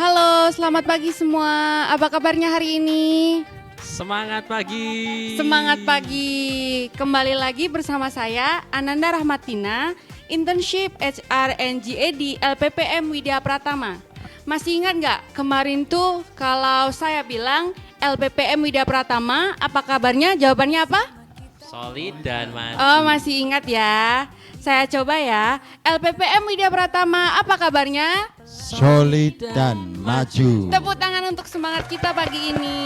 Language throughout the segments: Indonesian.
Halo, selamat pagi semua. Apa kabarnya hari ini? Semangat pagi. Semangat pagi. Kembali lagi bersama saya Ananda Rahmatina, Internship HR NGA di LPPM Widya Pratama. Masih ingat nggak kemarin tuh kalau saya bilang LPPM Widya Pratama, apa kabarnya? Jawabannya apa? Solid dan maju. Oh, masih ingat ya. Saya coba ya. LPPM Widya Pratama, apa kabarnya? Solid dan maju. Tepuk tangan untuk semangat kita pagi ini.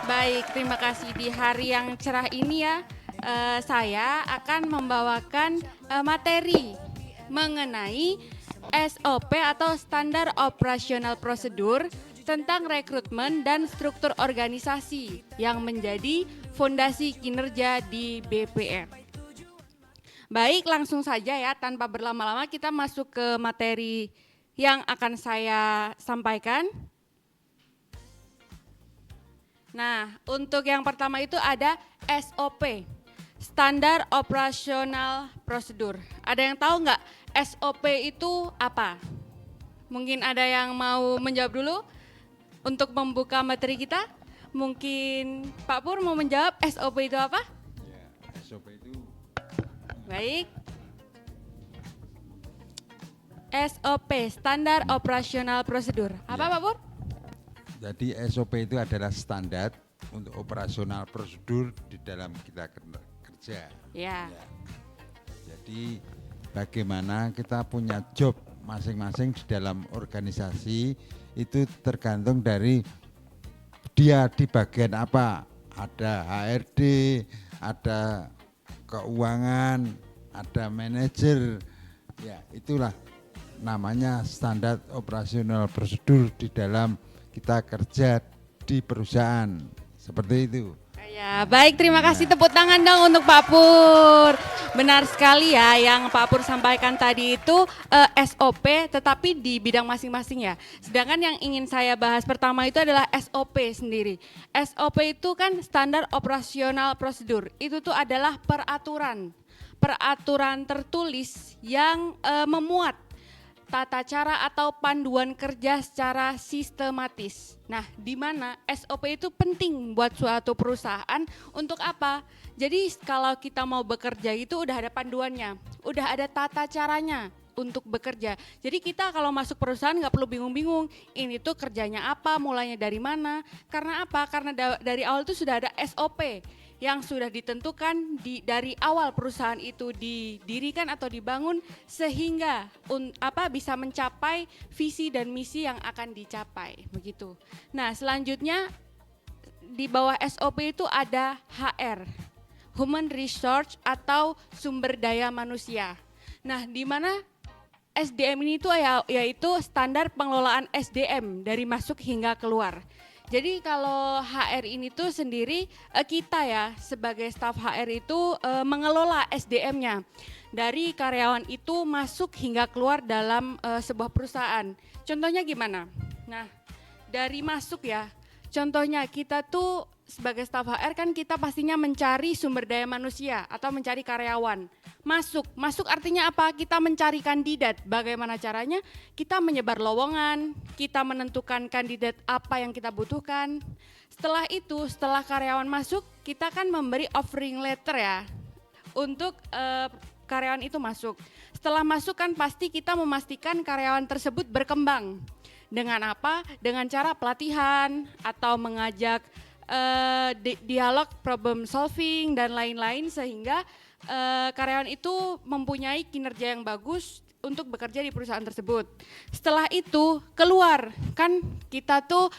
Baik, terima kasih. Di hari yang cerah ini ya, saya akan membawakan materi mengenai SOP atau Standar Operasional Prosedur tentang rekrutmen dan struktur organisasi yang menjadi fondasi kinerja di BPM. Baik, langsung saja ya, tanpa berlama-lama kita masuk ke materi yang akan saya sampaikan. Nah, untuk yang pertama itu ada SOP, Standar Operasional Prosedur. Ada yang tahu nggak SOP itu apa? Mungkin ada yang mau menjawab dulu untuk membuka materi kita? Mungkin Pak Pur mau menjawab SOP itu apa? Ya, SOP itu Baik. SOP, Standar Operasional Prosedur. Apa Ya. Pak Pur? jadi SOP itu adalah standar untuk operasional prosedur di dalam kita kerja. Ya. Ya. Jadi bagaimana kita punya job masing-masing di dalam organisasi itu tergantung dari dia di bagian apa. Ada HRD, ada keuangan, ada manajer. Ya, itulah namanya standar operasional prosedur di dalam kita kerja di perusahaan. Seperti itu. Ya, baik, terima kasih, tepuk tangan dong untuk Pak Pur. Benar sekali ya yang Pak Pur sampaikan tadi itu SOP tetapi di bidang masing-masing ya. Sedangkan yang ingin saya bahas pertama itu adalah SOP sendiri. SOP itu kan standar operasional prosedur. Itu tuh adalah peraturan tertulis yang memuat tata cara atau panduan kerja secara sistematis. Nah, di mana SOP itu penting buat suatu perusahaan untuk apa? Jadi kalau kita mau bekerja itu udah ada panduannya, udah ada tata caranya untuk bekerja. Jadi kita kalau masuk perusahaan nggak perlu bingung-bingung, ini tuh kerjanya apa, mulainya dari mana. Karena apa? Karena dari awal itu sudah ada SOP yang sudah ditentukan dari awal perusahaan itu didirikan atau dibangun sehingga bisa mencapai visi dan misi yang akan dicapai begitu. Nah, selanjutnya di bawah SOP itu ada HR, Human Resource atau sumber daya manusia. Nah, di mana SDM ini itu yaitu standar pengelolaan SDM dari masuk hingga keluar. Jadi kalau HR ini tuh sendiri kita ya sebagai staf HR itu mengelola SDM-nya. Dari karyawan itu masuk hingga keluar dalam sebuah perusahaan. Contohnya gimana? Nah, dari masuk ya. Contohnya kita tuh sebagai staf HR kan kita pastinya mencari sumber daya manusia atau mencari karyawan. Masuk artinya apa? Kita mencari kandidat. Bagaimana caranya? Kita menyebar lowongan, kita menentukan kandidat apa yang kita butuhkan. Setelah itu, setelah karyawan masuk, kita kan memberi offering letter ya untuk karyawan itu masuk. Setelah masuk kan pasti kita memastikan karyawan tersebut berkembang. Dengan apa? Dengan cara pelatihan atau mengajak dialog problem solving dan lain-lain sehingga karyawan itu mempunyai kinerja yang bagus untuk bekerja di perusahaan tersebut. Setelah itu keluar, kan kita tuh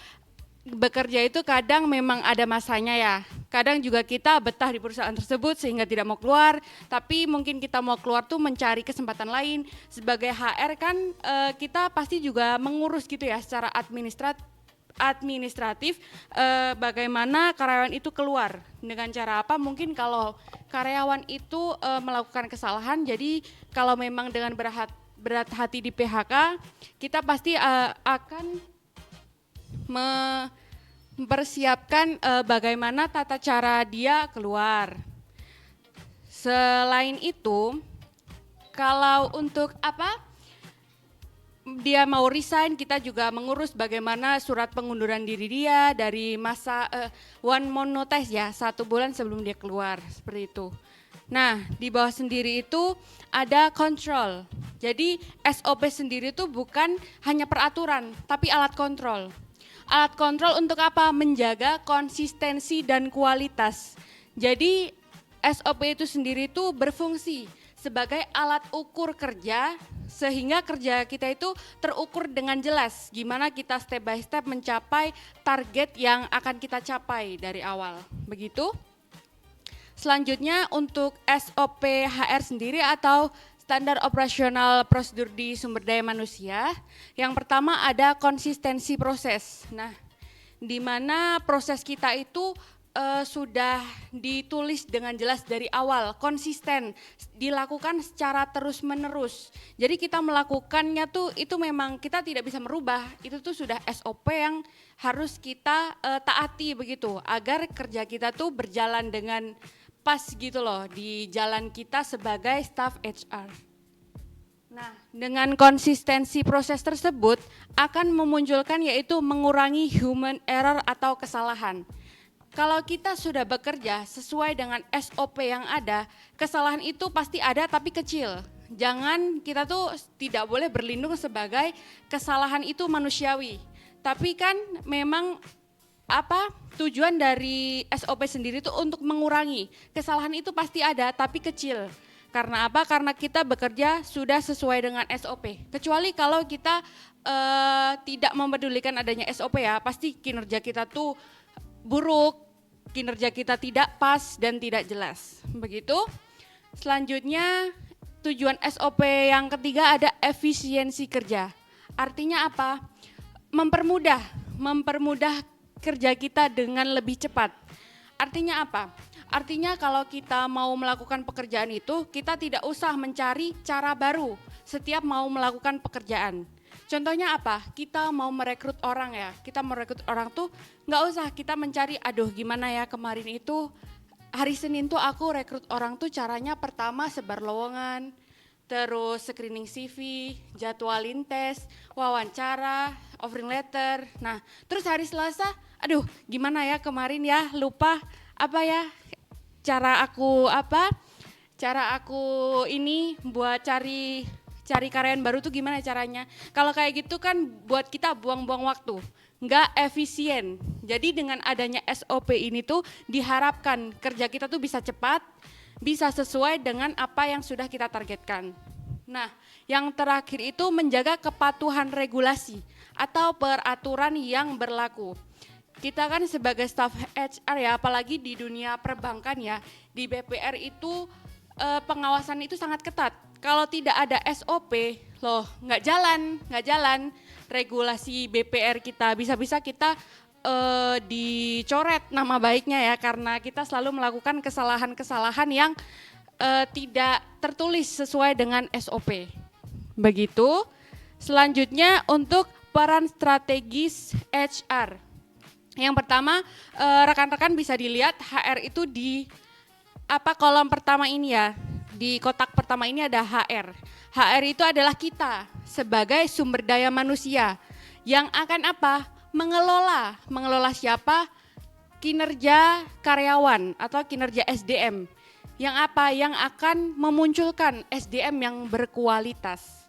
bekerja itu kadang memang ada masanya ya. Kadang juga kita betah di perusahaan tersebut sehingga tidak mau keluar, tapi mungkin kita mau keluar tuh mencari kesempatan lain. Sebagai HR kan kita pasti juga mengurus gitu ya secara administratif bagaimana karyawan itu keluar. Dengan cara apa? Mungkin kalau karyawan itu melakukan kesalahan, jadi kalau memang dengan berat hati di PHK, kita pasti akan mempersiapkan bagaimana tata cara dia keluar. Selain itu, kalau untuk dia mau resign, kita juga mengurus bagaimana surat pengunduran diri dia dari masa one month notice ya, 1 bulan sebelum dia keluar, seperti itu. Nah, di bawah sendiri itu ada kontrol. Jadi SOP sendiri itu bukan hanya peraturan, tapi alat kontrol. Alat kontrol untuk apa? Menjaga konsistensi dan kualitas. Jadi SOP itu sendiri itu berfungsi sebagai alat ukur kerja, sehingga kerja kita itu terukur dengan jelas gimana kita step by step mencapai target yang akan kita capai dari awal. Begitu. Selanjutnya untuk SOP HR sendiri atau standar operasional prosedur di sumber daya manusia. Yang pertama ada konsistensi proses. Nah, di mana proses kita itu sudah ditulis dengan jelas dari awal, konsisten, dilakukan secara terus-menerus. Jadi kita melakukannya tuh itu memang kita tidak bisa merubah, itu tuh sudah SOP yang harus kita taati begitu, agar kerja kita tuh berjalan dengan pas gitu loh di jalan kita sebagai staff HR. Nah, dengan konsistensi proses tersebut akan memunculkan yaitu mengurangi human error atau kesalahan. Kalau kita sudah bekerja sesuai dengan SOP yang ada, kesalahan itu pasti ada tapi kecil. Jangan kita tuh tidak boleh berlindung sebagai kesalahan itu manusiawi. Tapi kan memang tujuan dari SOP sendiri itu untuk mengurangi. Kesalahan itu pasti ada tapi kecil. Karena apa? Karena kita bekerja sudah sesuai dengan SOP. Kecuali kalau kita tidak mempedulikan adanya SOP ya, pasti kinerja kita tuh buruk, kinerja kita tidak pas dan tidak jelas. Begitu. Selanjutnya tujuan SOP yang ketiga ada efisiensi kerja. Artinya apa? Mempermudah kerja kita dengan lebih cepat. Artinya apa? Artinya kalau kita mau melakukan pekerjaan itu, kita tidak usah mencari cara baru setiap mau melakukan pekerjaan. Contohnya apa? Kita mau merekrut orang ya, kita merekrut orang tuh nggak usah kita mencari, aduh gimana ya kemarin itu hari Senin tuh aku rekrut orang tuh caranya pertama sebar lowongan, terus screening CV, jadwalin tes, wawancara, offering letter. Nah terus hari Selasa, aduh gimana ya kemarin ya lupa cara aku ini buat cari karyawan baru tuh gimana caranya. Kalau kayak gitu kan buat kita buang-buang waktu, nggak efisien. Jadi dengan adanya SOP ini tuh diharapkan kerja kita tuh bisa cepat, bisa sesuai dengan apa yang sudah kita targetkan. Nah, yang terakhir itu menjaga kepatuhan regulasi atau peraturan yang berlaku. Kita kan sebagai staf HR ya, apalagi di dunia perbankan ya, di BPR itu pengawasan itu sangat ketat. Kalau tidak ada SOP, loh nggak jalan regulasi BPR kita, bisa-bisa kita dicoret nama baiknya ya, karena kita selalu melakukan kesalahan-kesalahan yang tidak tertulis sesuai dengan SOP. Begitu. Selanjutnya untuk peran strategis HR. Yang pertama, rekan-rekan bisa dilihat HR itu di kolom pertama ini ya. Di kotak pertama ini ada HR. HR itu adalah kita sebagai sumber daya manusia yang akan mengelola siapa? Kinerja karyawan atau kinerja SDM. Yang akan memunculkan SDM yang berkualitas.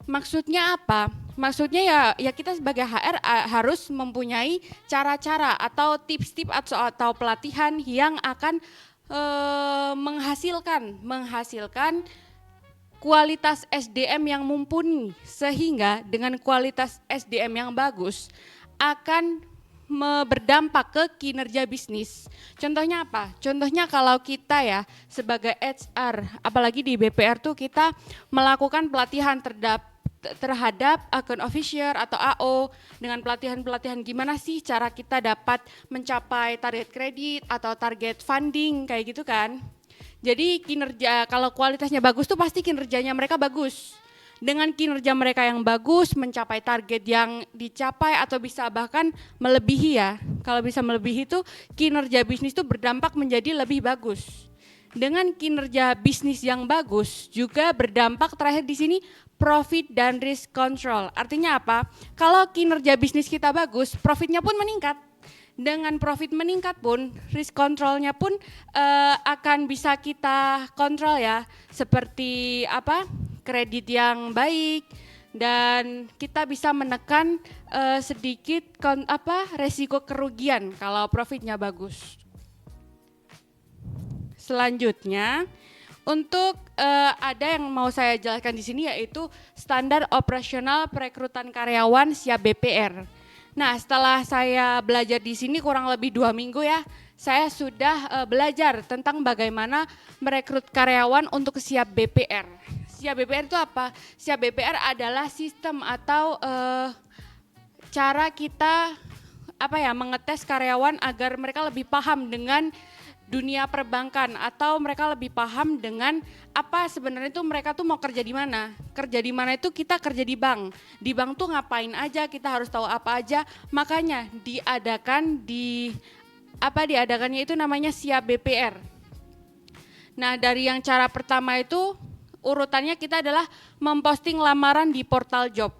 Maksudnya apa? Maksudnya ya kita sebagai HR harus mempunyai cara-cara atau tips-tips atau pelatihan yang akan menghasilkan kualitas SDM yang mumpuni, sehingga dengan kualitas SDM yang bagus akan berdampak ke kinerja bisnis. Contohnya apa? Contohnya kalau kita ya sebagai HR, apalagi di BPR tuh kita melakukan pelatihan terhadap account officer atau AO dengan pelatihan-pelatihan gimana sih cara kita dapat mencapai target kredit atau target funding kayak gitu kan. Jadi kinerja kalau kualitasnya bagus tuh pasti kinerjanya mereka bagus. Dengan kinerja mereka yang bagus mencapai target yang dicapai atau bisa bahkan melebihi ya. Kalau bisa melebihi itu kinerja bisnis itu berdampak menjadi lebih bagus. Dengan kinerja bisnis yang bagus juga berdampak terakhir di sini profit dan risk control. Artinya apa? Kalau kinerja bisnis kita bagus, profitnya pun meningkat. Dengan profit meningkat pun, risk controlnya pun akan bisa kita kontrol ya, seperti apa, kredit yang baik, dan kita bisa menekan sedikit resiko kerugian kalau profitnya bagus. Selanjutnya, untuk ada yang mau saya jelaskan di sini yaitu standar operasional perekrutan karyawan siap BPR. Nah, setelah saya belajar di sini kurang lebih 2 minggu ya, saya sudah belajar tentang bagaimana merekrut karyawan untuk siap BPR. Siap BPR itu apa? Siap BPR adalah sistem atau cara kita mengetes karyawan agar mereka lebih paham dengan dunia perbankan atau mereka lebih paham dengan apa sebenarnya itu mereka tuh mau kerja di mana. Kerja di mana itu kita kerja di bank. Di bank tuh ngapain aja, kita harus tahu apa aja. Makanya diadakannya itu namanya siap BPR. Nah, dari yang cara pertama itu urutannya kita adalah memposting lamaran di portal job.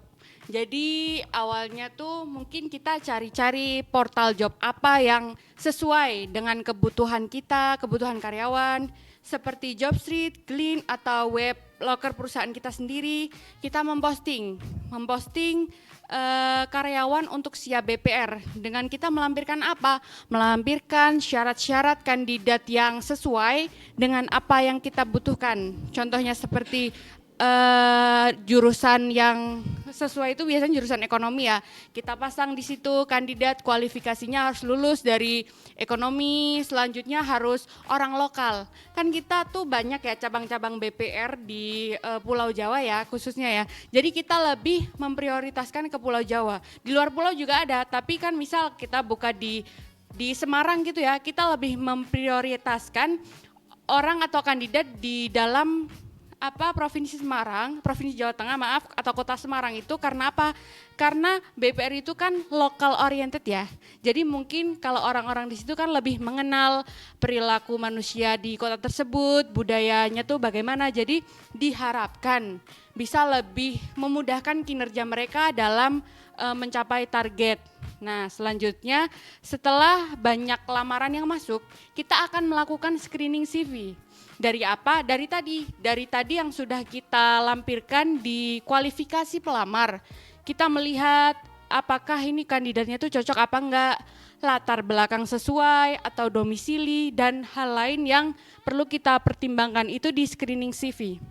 Jadi awalnya tuh mungkin kita cari-cari portal job apa yang sesuai dengan kebutuhan kita, kebutuhan karyawan, seperti Jobstreet, Glean, atau web loker perusahaan kita sendiri. Kita memposting karyawan untuk siap BPR dengan kita melampirkan apa? Melampirkan syarat-syarat kandidat yang sesuai dengan apa yang kita butuhkan. Contohnya seperti jurusan yang sesuai itu biasanya jurusan ekonomi ya. Kita pasang di situ kandidat kualifikasinya harus lulus dari ekonomi, selanjutnya harus orang lokal. Kan kita tuh banyak ya cabang-cabang BPR di Pulau Jawa ya khususnya ya. Jadi kita lebih memprioritaskan ke Pulau Jawa. Di luar pulau juga ada, tapi kan misal kita buka di Semarang gitu ya, kita lebih memprioritaskan orang atau kandidat di dalam provinsi Semarang, provinsi Jawa Tengah atau kota Semarang itu karena apa? Karena BPR itu kan local oriented ya. Jadi mungkin kalau orang-orang di situ kan lebih mengenal perilaku manusia di kota tersebut, budayanya tuh bagaimana. Jadi diharapkan bisa lebih memudahkan kinerja mereka dalam mencapai target. Nah, selanjutnya setelah banyak lamaran yang masuk, kita akan melakukan screening CV. Dari apa? Dari tadi yang sudah kita lampirkan di kualifikasi pelamar. Kita melihat apakah ini kandidatnya itu cocok apa enggak, latar belakang sesuai atau domisili dan hal lain yang perlu kita pertimbangkan itu di screening CV.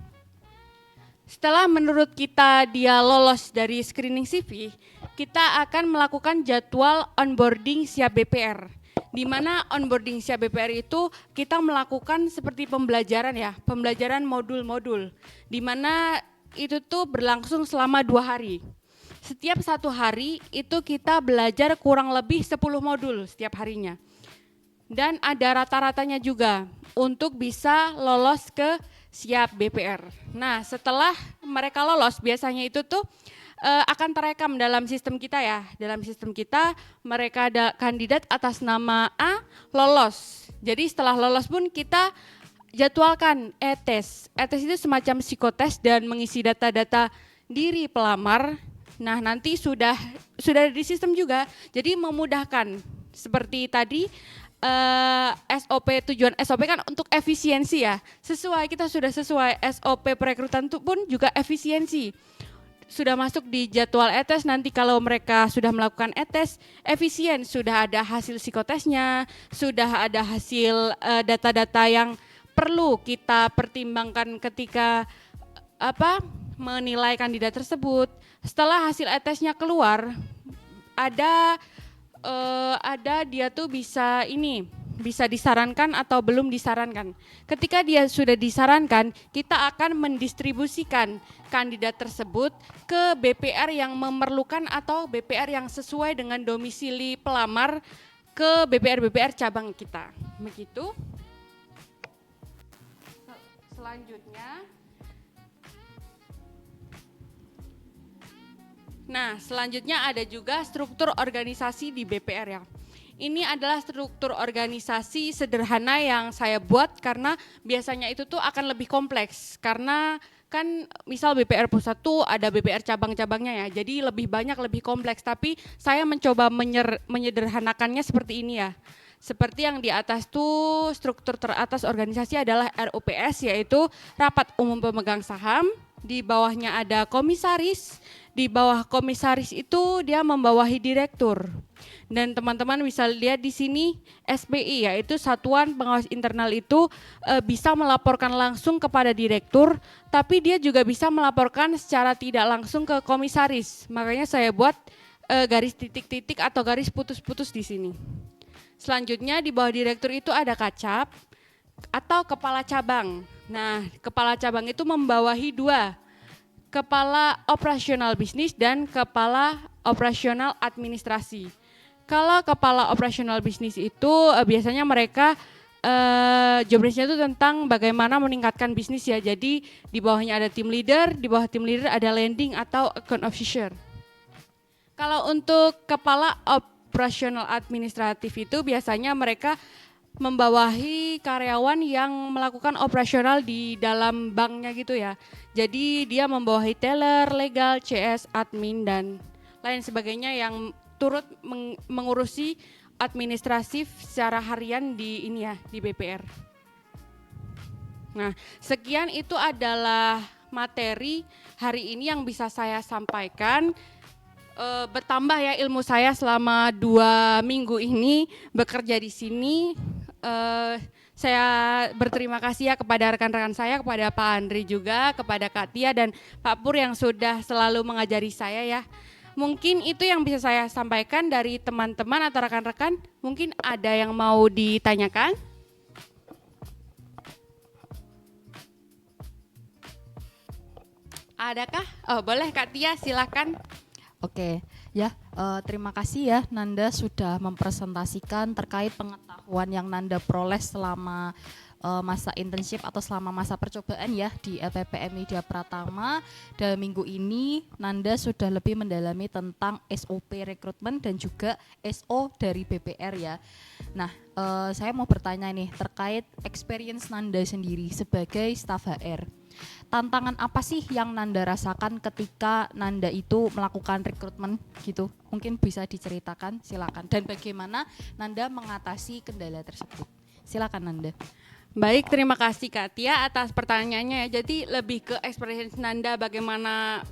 Setelah menurut kita dia lolos dari screening CV, kita akan melakukan jadwal onboarding siap BPR. Di mana onboarding siap BPR itu kita melakukan seperti pembelajaran modul-modul, di mana itu tuh berlangsung selama 2 hari. Setiap 1 hari itu kita belajar kurang lebih 10 modul setiap harinya. Dan ada rata-ratanya juga untuk bisa lolos ke siap BPR. Nah, setelah mereka lolos biasanya itu tuh akan terekam dalam sistem kita ya. Dalam sistem kita mereka ada kandidat atas nama A lolos. Jadi setelah lolos pun kita jadwalkan e-tes. E-tes itu semacam psikotes dan mengisi data-data diri pelamar. Nah, nanti sudah di sistem juga. Jadi memudahkan seperti tadi SOP, tujuan SOP kan untuk efisiensi ya. Kita sudah sesuai SOP perekrutan itu pun juga efisiensi. Sudah masuk di jadwal e-tes, nanti kalau mereka sudah melakukan e-tes, efisien, sudah ada hasil psikotesnya, sudah ada hasil data-data yang perlu kita pertimbangkan ketika menilai kandidat tersebut. Setelah hasil e-tesnya keluar, ada dia tuh bisa disarankan atau belum disarankan. Ketika dia sudah disarankan, kita akan mendistribusikan kandidat tersebut ke BPR yang memerlukan atau BPR yang sesuai dengan domisili pelamar ke BPR cabang kita. Begitu. Selanjutnya ada juga struktur organisasi di BPR ya. Ini adalah struktur organisasi sederhana yang saya buat karena biasanya itu tuh akan lebih kompleks karena kan misal BPR pusat tuh ada BPR cabang-cabangnya ya, jadi lebih banyak, lebih kompleks, tapi saya mencoba menyederhanakannya seperti ini ya. Seperti yang di atas tuh struktur teratas organisasi adalah RUPS, yaitu Rapat Umum Pemegang Saham. Di bawahnya ada komisaris, di bawah komisaris itu dia membawahi direktur. Dan teman-teman bisa lihat di sini SPI, yaitu Satuan Pengawas Internal itu bisa melaporkan langsung kepada direktur, tapi dia juga bisa melaporkan secara tidak langsung ke komisaris. Makanya saya buat garis titik-titik atau garis putus-putus di sini. Selanjutnya di bawah direktur itu ada kacap atau kepala cabang. Nah, kepala cabang itu membawahi dua, kepala operasional bisnis dan kepala operasional administrasi. Kalau kepala operasional bisnis itu biasanya mereka job desk-nya itu tentang bagaimana meningkatkan bisnis ya. Jadi di bawahnya ada tim leader, di bawah tim leader ada landing atau account officer. Kalau untuk kepala operasional administratif itu biasanya mereka membawahi karyawan yang melakukan operasional di dalam banknya gitu ya. Jadi dia membawahi teller, legal, CS, admin dan lain sebagainya yang turut mengurusi administratif secara harian di ini ya, di BPR. Nah, sekian itu adalah materi hari ini yang bisa saya sampaikan. Bertambah ya ilmu saya selama 2 minggu ini bekerja di sini. Saya berterima kasih ya kepada rekan-rekan saya, kepada Pak Andri juga, kepada Kak Tia dan Pak Pur yang sudah selalu mengajari saya ya. Mungkin itu yang bisa saya sampaikan dari teman-teman atau rekan-rekan. Mungkin ada yang mau ditanyakan? Adakah? Oh boleh Kak Tia, silakan. Oke, ya terima kasih ya Nanda sudah mempresentasikan terkait pengetahuan yang Nanda peroleh selama masa internship atau selama masa percobaan ya di LPPM Media Pratama. Dan minggu ini Nanda sudah lebih mendalami tentang SOP rekrutmen dan juga SO dari BPR ya. Nah, saya mau bertanya nih terkait experience Nanda sendiri sebagai staf HR. Tantangan apa sih yang Nanda rasakan ketika Nanda itu melakukan rekrutmen gitu? Mungkin bisa diceritakan, silakan. Dan bagaimana Nanda mengatasi kendala tersebut? Silakan Nanda. Baik, terima kasih Kak Tia atas pertanyaannya ya. Jadi lebih ke experience Nanda bagaimana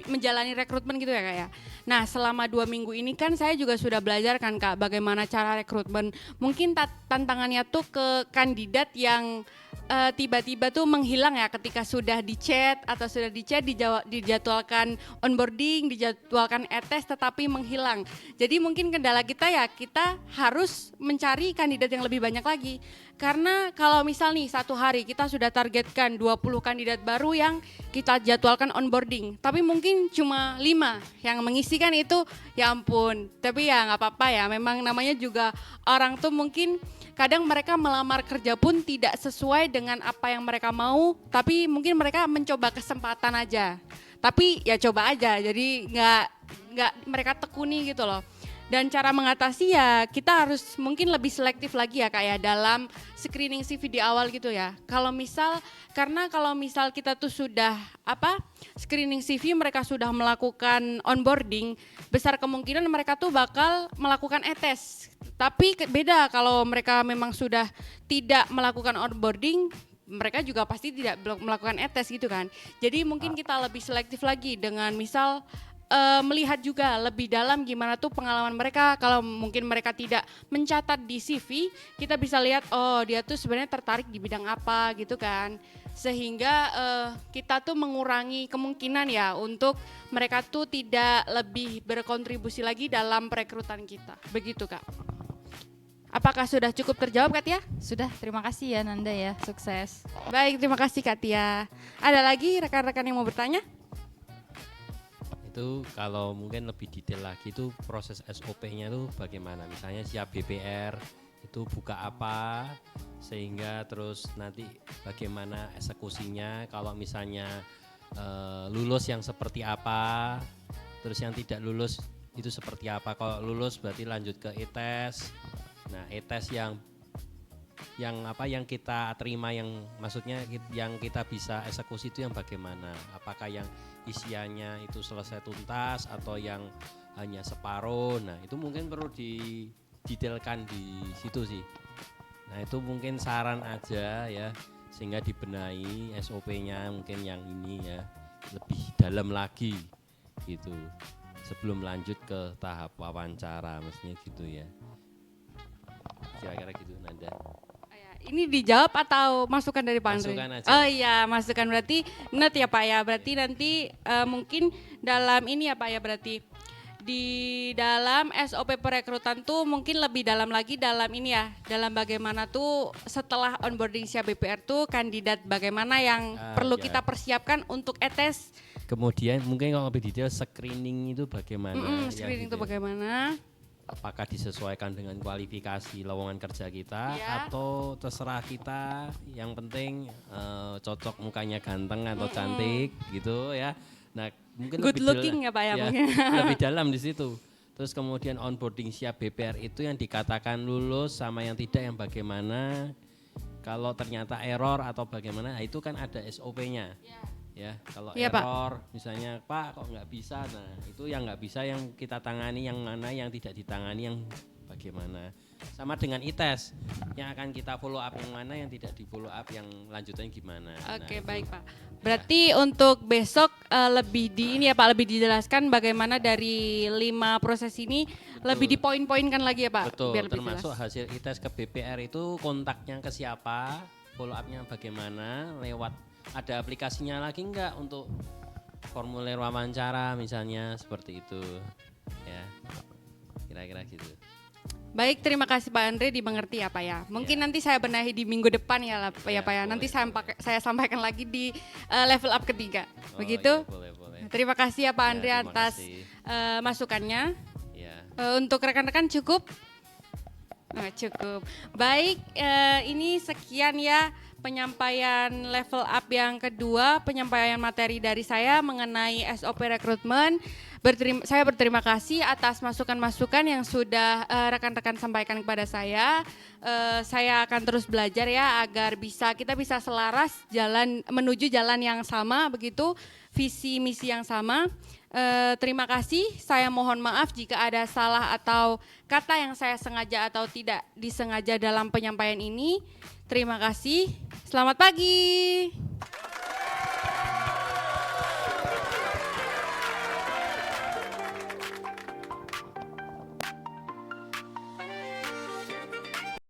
menjalani rekrutmen gitu ya Kak ya. Nah, selama 2 minggu ini kan saya juga sudah belajar kan Kak bagaimana cara rekrutmen. Mungkin tantangannya tuh ke kandidat yang tiba-tiba tuh menghilang ya ketika sudah di-chat atau sudah di-chat dijadwalkan onboarding, dijadwalkan e-test tetapi menghilang. Jadi mungkin kendala kita ya kita harus mencari kandidat yang lebih banyak lagi. Karena kalau misal nih satu hari kita sudah targetkan 20 kandidat baru yang kita jadwalkan onboarding, tapi mungkin cuma 5 yang mengisi kan itu ya ampun. Tapi ya nggak apa-apa ya, memang namanya juga orang tuh mungkin kadang mereka melamar kerja pun tidak sesuai dengan apa yang mereka mau, tapi mungkin mereka mencoba kesempatan aja. Tapi ya coba aja, jadi nggak mereka tekuni gitu loh. Dan cara mengatasi ya kita harus mungkin lebih selektif lagi ya Kak ya dalam screening CV di awal gitu ya. Kalau misal kita tuh sudah screening CV mereka sudah melakukan onboarding, besar kemungkinan mereka tuh bakal melakukan e-test. Tapi beda kalau mereka memang sudah tidak melakukan onboarding, mereka juga pasti tidak melakukan e-test gitu kan. Jadi mungkin kita lebih selektif lagi dengan misal melihat juga lebih dalam gimana tuh pengalaman mereka. Kalau mungkin mereka tidak mencatat di CV, kita bisa lihat oh dia tuh sebenarnya tertarik di bidang apa gitu kan. Sehingga kita tuh mengurangi kemungkinan ya untuk mereka tuh tidak lebih berkontribusi lagi dalam perekrutan kita. Begitu Kak. Apakah sudah cukup terjawab Kak Tia? Sudah, terima kasih ya Nanda ya, sukses. Baik, terima kasih Kak Tia. Ada lagi rekan-rekan yang mau bertanya? Itu kalau mungkin lebih detail lagi itu proses SOP-nya itu bagaimana, misalnya siap BPR itu buka apa sehingga terus nanti bagaimana eksekusinya, kalau misalnya lulus yang seperti apa, terus yang tidak lulus itu seperti apa. Kalau lulus berarti lanjut ke e-test. Nah, e-test yang yang kita terima, yang maksudnya yang kita bisa eksekusi itu yang bagaimana? Apakah yang isiannya itu selesai tuntas atau yang hanya separuh? Nah itu mungkin perlu didetailkan di situ sih. Nah itu mungkin saran aja ya, sehingga dibenahi SOP-nya mungkin yang ini ya lebih dalam lagi gitu sebelum lanjut ke tahap wawancara, maksudnya gitu ya. Kira-kira gitu Nanda. Ini dijawab atau masukan dari Pak Andre? Masukan aja. Oh iya, masukan berarti net ya Pak ya. Berarti nanti mungkin dalam ini ya Pak ya, berarti di dalam SOP perekrutan tuh mungkin lebih dalam lagi dalam ini ya, dalam bagaimana tuh setelah onboarding siap BPR tuh kandidat bagaimana yang perlu ya. kita persiapkan untuk ETS. Kemudian mungkin kalau lebih detail screening itu bagaimana? Screening gitu itu ya. bagaimana? Apakah disesuaikan dengan kualifikasi lowongan kerja kita Iya. atau terserah kita, yang penting cocok mukanya ganteng atau cantik gitu ya. Nah mungkin Good lebih looking ya Pak ya, mungkin. lebih dalam di situ. Terus kemudian onboarding siap BPR itu yang dikatakan lulus sama yang tidak yang bagaimana. Kalau ternyata error atau bagaimana, nah itu kan ada SOP-nya. Ya, kalau Iya, Pak. error misalnya Pak kok nggak bisa, nah itu yang nggak bisa yang kita tangani, yang mana yang tidak ditangani yang bagaimana. Sama dengan ITES yang akan kita follow up, yang mana yang tidak di follow up, yang lanjutannya gimana. Oke, Nah, itu. baik Pak. Berarti untuk besok lebih di ini ya Pak, lebih dijelaskan bagaimana dari 5 proses ini lebih dipoin-poinkan lagi ya Pak. Betul, Biar lebih termasuk jelas. hasil ITES ke BPR itu kontaknya ke siapa, follow up-nya bagaimana, lewat ada aplikasinya lagi enggak untuk formulir wawancara misalnya, seperti itu ya, kira-kira gitu. Baik, terima kasih Pak Andre, dimengerti ya Pak ya. Mungkin Ya. nanti saya benahi di minggu depan ya lah, Ya, ya Pak ya. Nanti boleh. saya sampaikan lagi di level up ketiga. Oh, Begitu? iya, boleh. Terima kasih ya Pak Ya, Andre terima atas kasih. masukannya. Ya. Untuk rekan-rekan cukup? Cukup. Baik, ini sekian ya penyampaian level up yang kedua, penyampaian materi dari saya mengenai SOP rekrutmen. Saya berterima kasih atas masukan-masukan yang sudah rekan-rekan sampaikan kepada saya. Saya akan terus belajar ya agar kita bisa selaras menuju jalan yang sama, begitu visi misi yang sama. Terima kasih. Saya mohon maaf jika ada salah atau kata yang saya sengaja atau tidak disengaja dalam penyampaian ini. Terima kasih. Selamat pagi.